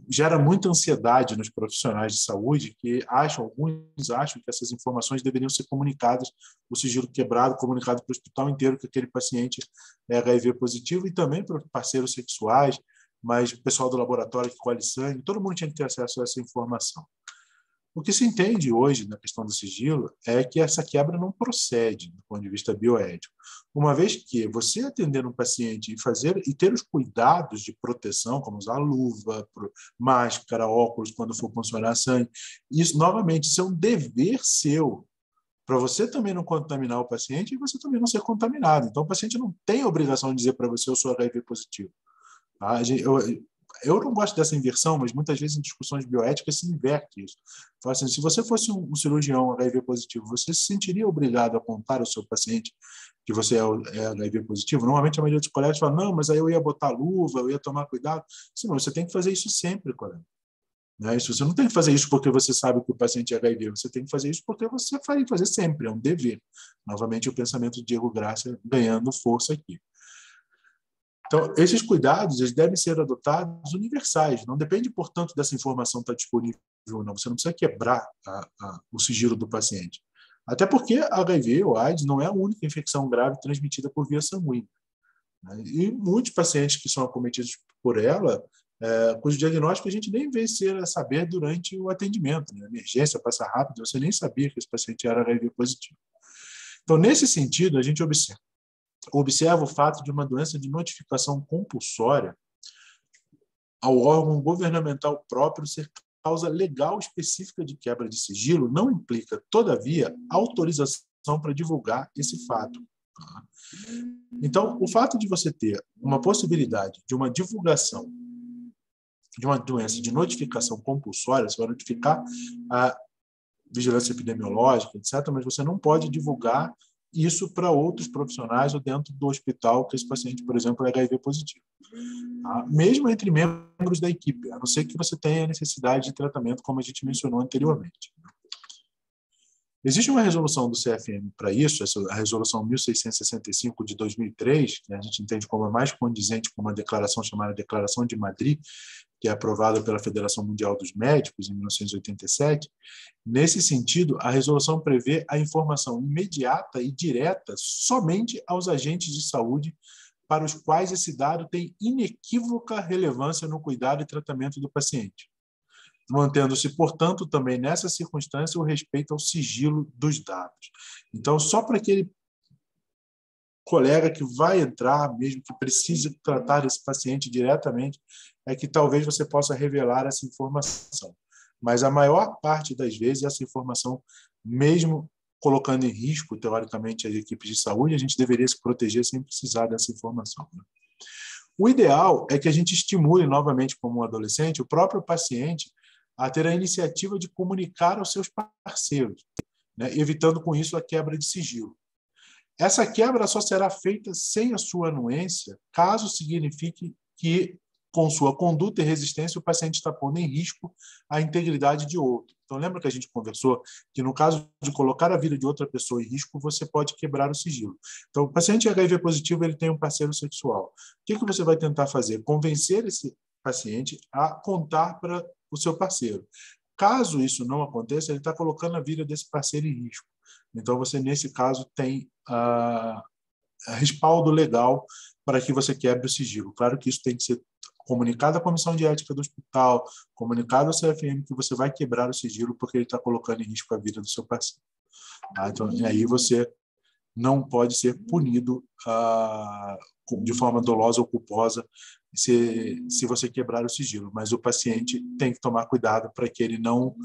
Gera muita ansiedade nos profissionais de saúde que alguns acham que essas informações deveriam ser comunicadas, o sigilo quebrado, comunicado para o hospital inteiro que aquele paciente é HIV positivo, e também para parceiros sexuais, mas o pessoal do laboratório que colhe sangue, todo mundo tinha que ter acesso a essa informação. O que se entende hoje na questão do sigilo é que essa quebra não procede do ponto de vista bioético, uma vez que você atender um paciente e ter os cuidados de proteção, como usar luva, máscara, óculos quando for funcionar sangue, isso, novamente, isso é um dever seu, para você também não contaminar o paciente e você também não ser contaminado. Então, o paciente não tem a obrigação de dizer para você: eu sou HIV positivo. Eu não gosto dessa inversão, mas muitas vezes em discussões bioéticas se inverte isso. Fala assim, se você fosse um cirurgião HIV positivo, você se sentiria obrigado a contar ao seu paciente que você é HIV positivo? Normalmente a maioria dos colegas fala, não, mas aí eu ia botar luva, eu ia tomar cuidado. Sim, mas você tem que fazer isso sempre, colega. Né? Isso, você não tem que fazer isso porque você sabe que o paciente é HIV, você tem que fazer isso porque você vai fazer sempre, é um dever. Novamente, o pensamento de Diego Graça ganhando força aqui. Então, esses cuidados eles devem ser adotados universais, não depende, portanto, dessa informação estar disponível ou não. Você não precisa quebrar o sigilo do paciente. Até porque a HIV ou AIDS não é a única infecção grave transmitida por via sanguínea. Né? E muitos pacientes que são acometidos por ela, cujo diagnóstico a gente nem vê saber durante o atendimento. Né? Emergência, passa rápido, você nem sabia que esse paciente era HIV positivo. Então, nesse sentido, a gente observa o fato de uma doença de notificação compulsória ao órgão governamental próprio ser causa legal específica de quebra de sigilo, não implica, todavia, autorização para divulgar esse fato. Então, o fato de você ter uma possibilidade de uma divulgação de uma doença de notificação compulsória, você vai notificar a vigilância epidemiológica, etc., mas você não pode divulgar isso para outros profissionais ou dentro do hospital que esse paciente, por exemplo, é HIV positivo. Tá? Mesmo entre membros da equipe, a não ser que você tenha necessidade de tratamento, como a gente mencionou anteriormente. Existe uma resolução do CFM para isso, a resolução 1665 de 2003, que a gente entende como a mais condizente com uma declaração chamada Declaração de Madrid, que é aprovada pela Federação Mundial dos Médicos em 1987. Nesse sentido, a resolução prevê a informação imediata e direta somente aos agentes de saúde para os quais esse dado tem inequívoca relevância no cuidado e tratamento do paciente, mantendo-se, portanto, também nessa circunstância o respeito ao sigilo dos dados. Então, só para aquele colega que vai entrar, mesmo que precise tratar esse paciente diretamente, é que talvez você possa revelar essa informação. Mas a maior parte das vezes, essa informação, mesmo colocando em risco, teoricamente, as equipes de saúde, a gente deveria se proteger sem precisar dessa informação. O ideal é que a gente estimule, novamente, como um adolescente, o próprio paciente a ter a iniciativa de comunicar aos seus parceiros, né, evitando com isso a quebra de sigilo. Essa quebra só será feita sem a sua anuência, caso signifique que, com sua conduta e resistência, o paciente está pondo em risco a integridade de outro. Então, lembra que a gente conversou que, no caso de colocar a vida de outra pessoa em risco, você pode quebrar o sigilo. Então, o paciente HIV positivo ele tem um parceiro sexual. O que você vai tentar fazer? Convencer esse paciente a contar para o seu parceiro. Caso isso não aconteça, ele está colocando a vida desse parceiro em risco. Então, você, nesse caso, tem respaldo legal para que você quebre o sigilo. Claro que isso tem que ser comunicado à comissão de ética do hospital, comunicado ao CFM que você vai quebrar o sigilo porque ele está colocando em risco a vida do seu paciente. Tá? Então, aí você não pode ser punido de forma dolosa ou culposa se você quebrar o sigilo, mas o paciente tem que tomar cuidado para que ele não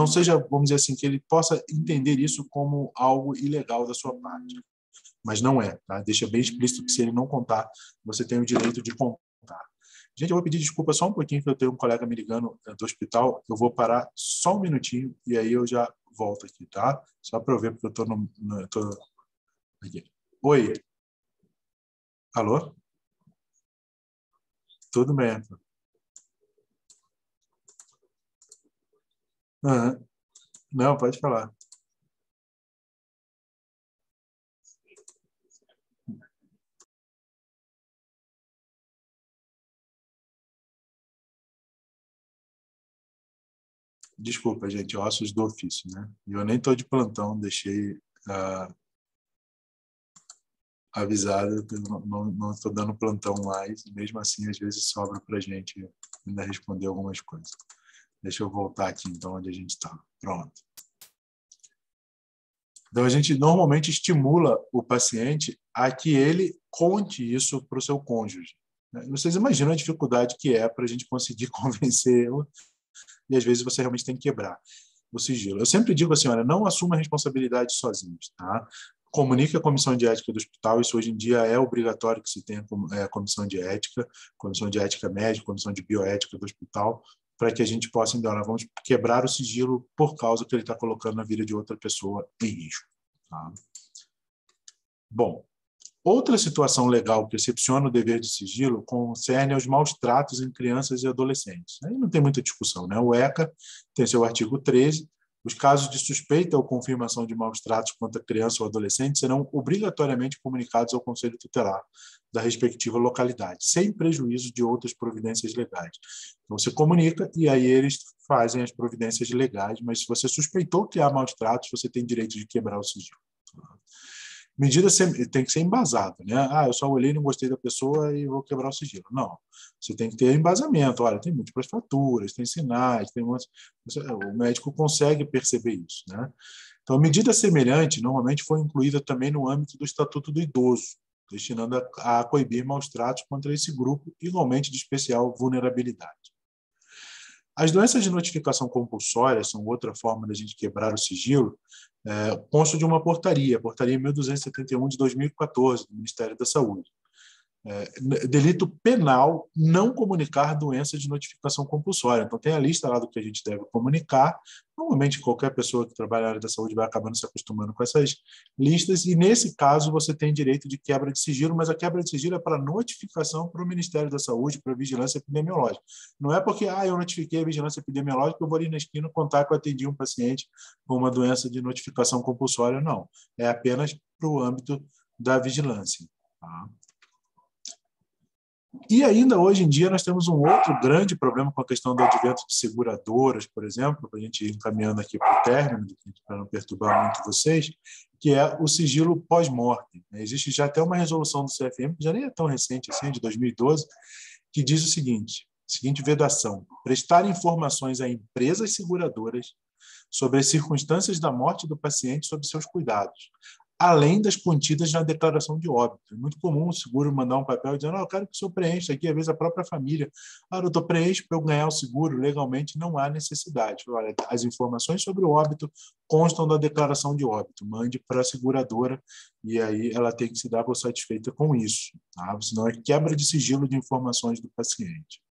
seja, vamos dizer assim, que ele possa entender isso como algo ilegal da sua parte. Mas não é, tá? Deixa bem explícito que se ele não contar, você tem o direito de contar. Gente, eu vou pedir desculpa só um pouquinho, que eu tenho um colega me ligando do hospital, eu vou parar só um minutinho e aí eu já volto aqui, tá? Só para eu ver, porque eu tô aqui. Oi? Alô? Tudo bem, Antônio? Uhum. Não, pode falar. Desculpa, gente, ossos do ofício, né? Eu nem estou de plantão, deixei avisado que eu não estou dando plantão mais, mesmo assim, às vezes sobra para a gente ainda responder algumas coisas. Deixa eu voltar aqui, então, onde a gente está. Pronto. Então, a gente normalmente estimula o paciente a que ele conte isso para o seu cônjuge. Vocês imaginam a dificuldade que é para a gente conseguir convencê-lo e, às vezes, você realmente tem que quebrar o sigilo. Eu sempre digo assim, olha, não assuma a responsabilidade sozinhos, tá? Comunique a comissão de ética do hospital, isso hoje em dia é obrigatório que se tenha comissão de ética médica, comissão de bioética do hospital, para que a gente possa, então, nós vamos quebrar o sigilo por causa que ele está colocando a vida de outra pessoa em risco. Tá? Bom, outra situação legal que excepciona o dever de sigilo concerne aos maus tratos em crianças e adolescentes. Aí não tem muita discussão, né? O ECA tem seu artigo 13, os casos de suspeita ou confirmação de maus tratos contra criança ou adolescente serão obrigatoriamente comunicados ao Conselho Tutelar da respectiva localidade, sem prejuízo de outras providências legais. Então, você comunica e aí eles fazem as providências legais, mas se você suspeitou que há maus tratos, você tem direito de quebrar o sigilo. Medida tem que ser embasada, né? Eu só olhei, não gostei da pessoa e vou quebrar o sigilo. Não, você tem que ter embasamento. Olha, tem múltiplas fraturas, tem sinais, o médico consegue perceber isso, né? Então, a medida semelhante normalmente foi incluída também no âmbito do Estatuto do Idoso, destinando a coibir maus tratos contra esse grupo, igualmente de especial vulnerabilidade. As doenças de notificação compulsória são outra forma da gente quebrar o sigilo, consta de uma portaria, a portaria 1271 de 2014, do Ministério da Saúde. Delito penal não comunicar doença de notificação compulsória. Então, tem a lista lá do que a gente deve comunicar. Normalmente, qualquer pessoa que trabalha na área da saúde vai acabando se acostumando com essas listas, e nesse caso você tem direito de quebra de sigilo, mas a quebra de sigilo é para notificação para o Ministério da Saúde, para a vigilância epidemiológica. Não é porque eu notifiquei a vigilância epidemiológica, eu vou ali na esquina contar que eu atendi um paciente com uma doença de notificação compulsória, não. É apenas para o âmbito da vigilância. Tá? E ainda hoje em dia nós temos um outro grande problema com a questão do advento de seguradoras, por exemplo, para a gente ir encaminhando aqui para o término, para não perturbar muito vocês, que é o sigilo pós-morte. Existe já até uma resolução do CFM, que já nem é tão recente assim, de 2012, que diz o seguinte vedação: prestar informações a empresas seguradoras sobre as circunstâncias da morte do paciente sob seus cuidados, além das contidas na declaração de óbito. É muito comum o seguro mandar um papel dizendo: eu quero que o senhor preencha aqui, às vezes a própria família. Doutor, preenche para eu ganhar o seguro. Legalmente não há necessidade. Olha, as informações sobre o óbito constam da declaração de óbito. Mande para a seguradora e aí ela tem que se dar por satisfeita com isso. Tá? Senão é quebra de sigilo de informações do paciente.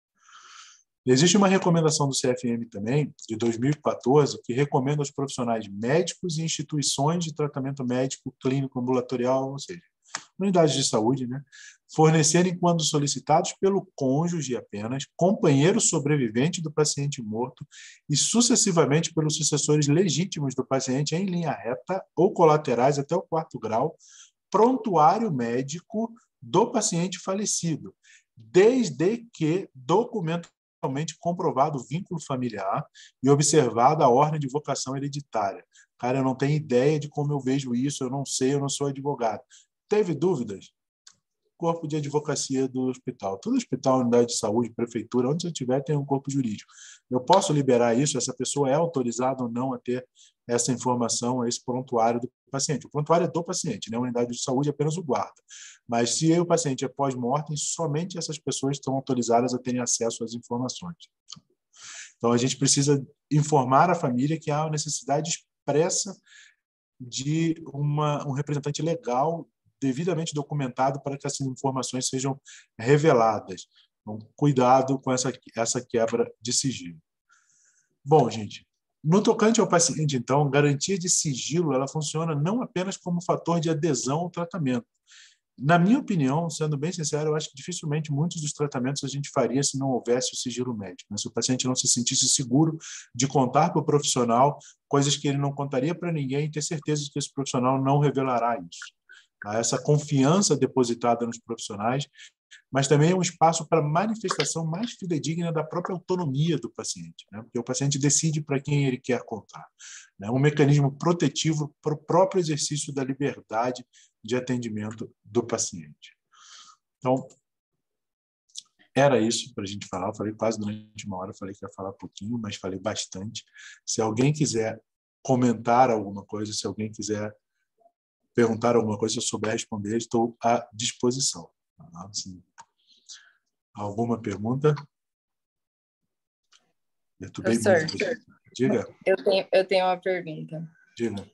Existe uma recomendação do CFM também, de 2014, que recomenda aos profissionais médicos e instituições de tratamento médico clínico ambulatorial, ou seja, unidades de saúde, né, fornecerem, quando solicitados pelo cônjuge apenas, companheiro sobrevivente do paciente morto e sucessivamente pelos sucessores legítimos do paciente em linha reta ou colaterais até o 4º grau, prontuário médico do paciente falecido, desde que documento comprovado o vínculo familiar e observada a ordem de vocação hereditária. Cara, eu não tenho ideia de como eu vejo isso, eu não sei, eu não sou advogado. Teve dúvidas? Corpo de advocacia do hospital. Todo hospital, unidade de saúde, prefeitura, onde você tiver, tem um corpo jurídico. Eu posso liberar isso? Essa pessoa é autorizada ou não a ter essa informação, esse prontuário do paciente? O prontuário é do paciente, né? A unidade de saúde é apenas o guarda. Mas se o paciente é pós-mortem, somente essas pessoas estão autorizadas a terem acesso às informações. Então, a gente precisa informar a família que há uma necessidade expressa de um representante legal devidamente documentado para que essas informações sejam reveladas. Então, cuidado com essa quebra de sigilo. Bom, gente, no tocante ao paciente, então, garantia de sigilo ela funciona não apenas como fator de adesão ao tratamento. Na minha opinião, sendo bem sincero, eu acho que dificilmente muitos dos tratamentos a gente faria se não houvesse o sigilo médico, né? Se o paciente não se sentisse seguro de contar para o profissional coisas que ele não contaria para ninguém e ter certeza de que esse profissional não revelará isso. Essa confiança depositada nos profissionais, mas também é um espaço para manifestação mais fidedigna da própria autonomia do paciente, né? Porque o paciente decide para quem ele quer contar. É um mecanismo protetivo para o próprio exercício da liberdade de atendimento do paciente. Então, era isso para a gente falar. Eu falei quase durante uma hora, falei que ia falar pouquinho, mas falei bastante. Se alguém quiser comentar alguma coisa, se alguém quiser perguntar alguma coisa, se eu souber responder, estou à disposição. Assim, alguma pergunta? Perturbei Professor, muito. Diga. eu tenho uma pergunta. Diga.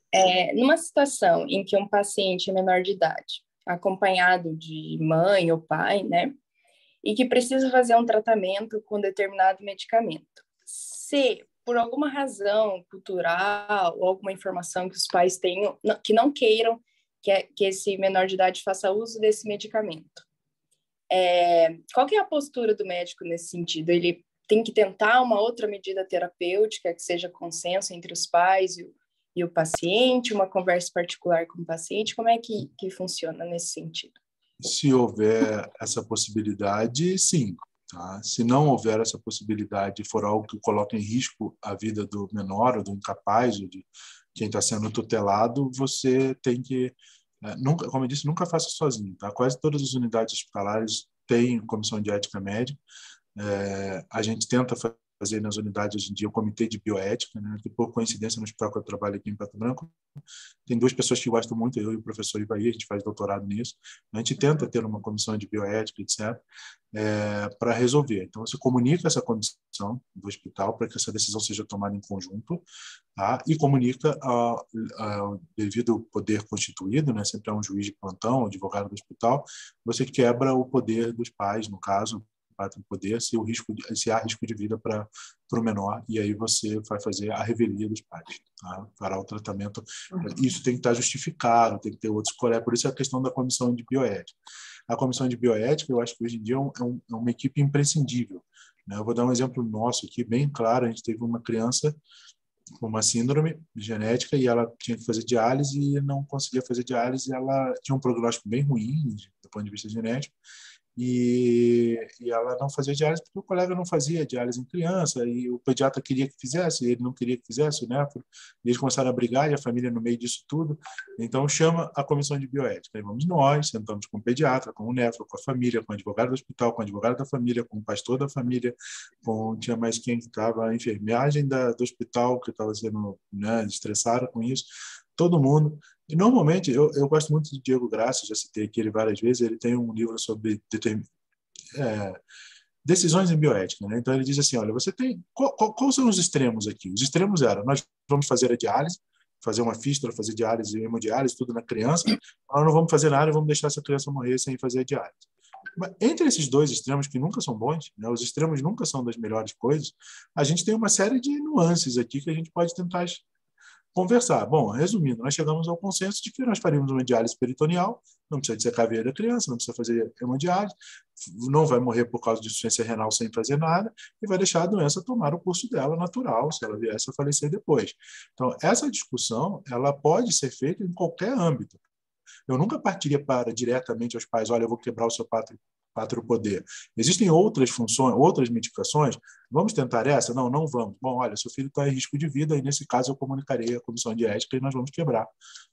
Numa situação em que um paciente é menor de idade, acompanhado de mãe ou pai, né, e que precisa fazer um tratamento com determinado medicamento, se por alguma razão cultural ou alguma informação que os pais tenham, que não queiram que esse menor de idade faça uso desse medicamento, qual que é a postura do médico nesse sentido? Ele tem que tentar uma outra medida terapêutica que seja consenso entre os pais e o paciente, uma conversa particular com o paciente? Como é que funciona nesse sentido? Se houver essa possibilidade, sim. Tá? Se não houver essa possibilidade e for algo que coloque em risco a vida do menor, ou do incapaz, ou de quem está sendo tutelado, você tem que, nunca, como eu disse, nunca faça sozinho. Tá? Quase todas as unidades hospitalares têm comissão de ética médica. A gente tenta fazer nas unidades hoje em dia o comitê de bioética, né? Que por coincidência no hospital que eu trabalho aqui em Pato Branco, tem duas pessoas que gostam muito, eu e o professor Ivaí, a gente faz doutorado nisso. A gente tenta ter uma comissão de bioética, etc., para resolver. Então, você comunica essa comissão do hospital para que essa decisão seja tomada em conjunto, tá? E comunica ao devido poder constituído, né? Sempre há um juiz de plantão, um advogado do hospital, você quebra o poder dos pais, no caso, pátrio poder, se há risco de vida para o menor, e aí você vai fazer a revelia dos pais, tá? Para o tratamento. Isso tem que estar justificado, tem que ter outros colegas, por isso é a questão da comissão de bioética. A comissão de bioética, eu acho que hoje em dia é uma equipe imprescindível, né? Eu vou dar um exemplo nosso aqui, bem claro. A gente teve uma criança com uma síndrome genética e ela tinha que fazer diálise e não conseguia fazer diálise. Ela tinha um prognóstico bem ruim do ponto de vista genético, e ela não fazia diálise porque o colega não fazia diálise em criança, e o pediatra queria que fizesse, ele não queria que fizesse, né? E eles começaram a brigar, e a família no meio disso tudo. Então chama a comissão de bioética. Aí vamos nós, sentamos com o pediatra, com o nefro, com a família, com o advogado do hospital, com o advogado da família, com o pastor da família, tinha mais quem estava, a enfermagem do hospital, que estava sendo, né, estressada com isso, todo mundo. E, normalmente, eu gosto muito de Diego Graça, já citei aqui ele várias vezes. Ele tem um livro sobre decisões em bioética, né? Então, ele diz assim, olha, você tem... Quais são os extremos aqui? Os extremos eram, nós vamos fazer a diálise, fazer uma fístula, fazer diálise, hemodiálise, tudo na criança, nós não vamos fazer nada e vamos deixar essa criança morrer sem fazer a diálise. Mas, entre esses dois extremos, que nunca são bons, né? Os extremos nunca são das melhores coisas, a gente tem uma série de nuances aqui que a gente pode tentar conversar. Bom, resumindo, nós chegamos ao consenso de que nós faríamos uma diálise peritoneal, não precisa dissecar a veia da criança, não precisa fazer hemodiálise, não vai morrer por causa de insuficiência renal sem fazer nada, e vai deixar a doença tomar o curso dela natural, se ela viesse a falecer depois. Então, essa discussão, ela pode ser feita em qualquer âmbito. Eu nunca partiria diretamente aos pais, olha, eu vou quebrar o seu pátrio poder. Existem outras funções, outras medicações. Vamos tentar essa? Não, não vamos. Bom, olha, seu filho está em risco de vida, e nesse caso eu comunicarei à comissão de ética e nós vamos quebrar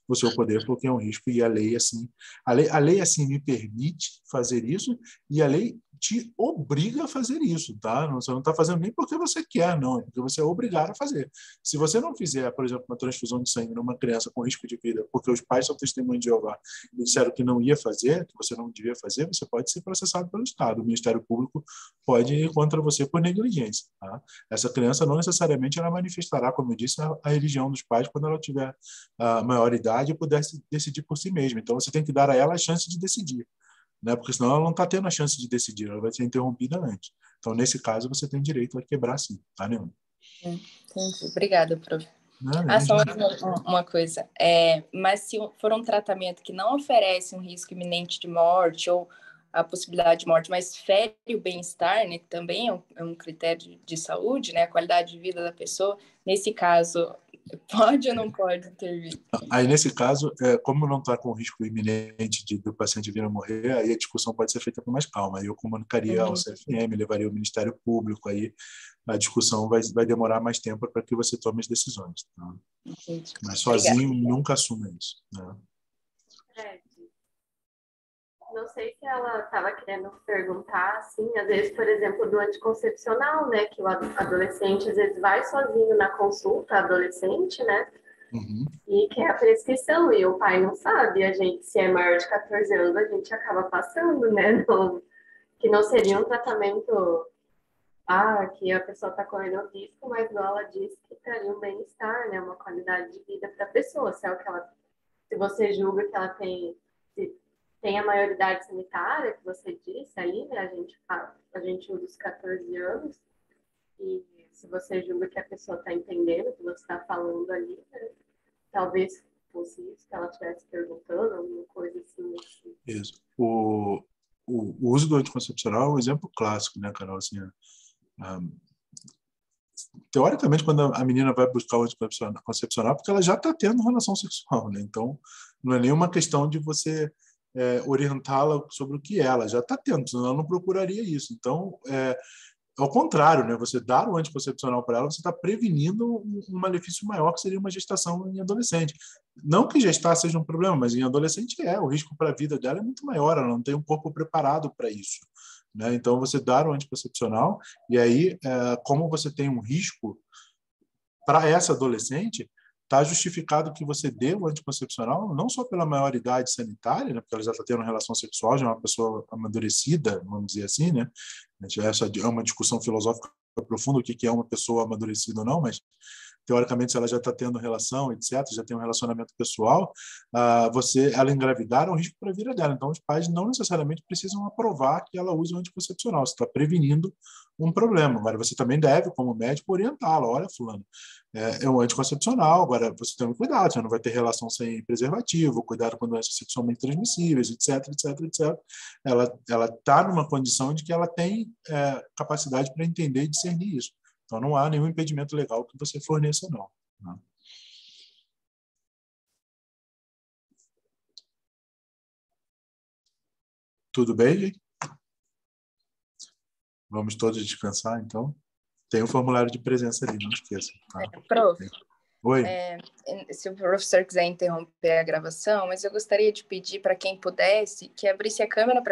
o seu poder, porque é um risco, e a lei assim. A lei assim me permite fazer isso, e a lei te obriga a fazer isso, tá? Você não está fazendo nem porque você quer, não, é porque você é obrigado a fazer. Se você não fizer, por exemplo, uma transfusão de sangue numa criança com risco de vida, porque os pais são testemunhas de Jeová e disseram que não ia fazer, que você não devia fazer, você pode ser processado pelo Estado. O Ministério Público pode ir contra você por negligência. Tá? Essa criança não necessariamente ela manifestará, como eu disse, a religião dos pais quando ela tiver a maior idade e puder decidir por si mesma. Então, você tem que dar a ela a chance de decidir, né? Porque senão ela não está tendo a chance de decidir, ela vai ser interrompida antes. Então, nesse caso, você tem direito a quebrar sim, tá, Neon? Entendi. Obrigada, prof. Não, Só uma coisa. Mas se for um tratamento que não oferece um risco iminente de morte ou a possibilidade de morte, mas fere o bem-estar, né, que também é um critério de saúde, né, a qualidade de vida da pessoa, nesse caso, pode ou não pode intervir? Aí, nesse caso, como não está com risco iminente do paciente vir a morrer, aí a discussão pode ser feita com mais calma. Aí eu comunicaria ao CFM, levaria ao Ministério Público, aí a discussão vai demorar mais tempo para que você tome as decisões. Tá? Mas sozinho, Obrigada. nunca assuma isso. Né? Não sei se ela estava querendo perguntar, assim, às vezes, por exemplo, do anticoncepcional, né, que o adolescente às vezes vai sozinho na consulta, adolescente, né, e quer a prescrição, e o pai não sabe, a gente, se é maior de 14 anos, a gente acaba passando, né, que não seria um tratamento que a pessoa está correndo risco, mas ela disse que traria um bem-estar, né? Uma qualidade de vida para a pessoa. Se você julga que ela tem a maioridade sanitária, que você disse aí, né? A gente usa os 14 anos, e se você julga que a pessoa está entendendo o que você está falando ali, né? Talvez fosse isso que ela estivesse perguntando, alguma coisa assim. Isso. O uso do anticoncepcional é um exemplo clássico, né, Carol? Assim, teoricamente, quando a menina vai buscar o anticoncepcional, porque ela já está tendo relação sexual, né? Então, não é nenhuma questão de você orientá-la sobre o que ela já está tendo, senão ela não procuraria isso. Então, ao contrário, né? Você dar o anticoncepcional para ela, você está prevenindo um malefício maior, que seria uma gestação em adolescente. Não que gestar seja um problema, mas em adolescente o risco para a vida dela é muito maior, ela não tem um corpo preparado para isso, né? Então, você dar o anticoncepcional, e aí, como você tem um risco para essa adolescente, está justificado que você dê o anticoncepcional, não só pela maioridade sanitária, né, porque ela já está tendo relação sexual, já é uma pessoa amadurecida, vamos dizer assim, né? Essa é uma discussão filosófica profunda, o que é uma pessoa amadurecida ou não, mas teoricamente, se ela já está tendo relação, etc., já tem um relacionamento pessoal, ela engravidar é um risco para a vida dela. Então, os pais não necessariamente precisam aprovar que ela use o anticoncepcional. Você está prevenindo um problema. Agora, você também deve, como médico, orientá-la. Olha, fulano, é um anticoncepcional, agora você tem que cuidar, você não vai ter relação sem preservativo, cuidado com doenças sexualmente transmissíveis, etc., etc., etc. Ela está numa condição de que ela tem capacidade para entender e discernir isso. Então, não há nenhum impedimento legal que você forneça, não. Né? Tudo bem, gente? Vamos todos descansar, então? Tem um formulário de presença ali, não esqueça. Tá? Prof, Oi? Se o professor quiser interromper a gravação, mas eu gostaria de pedir para quem pudesse que abrisse a câmera para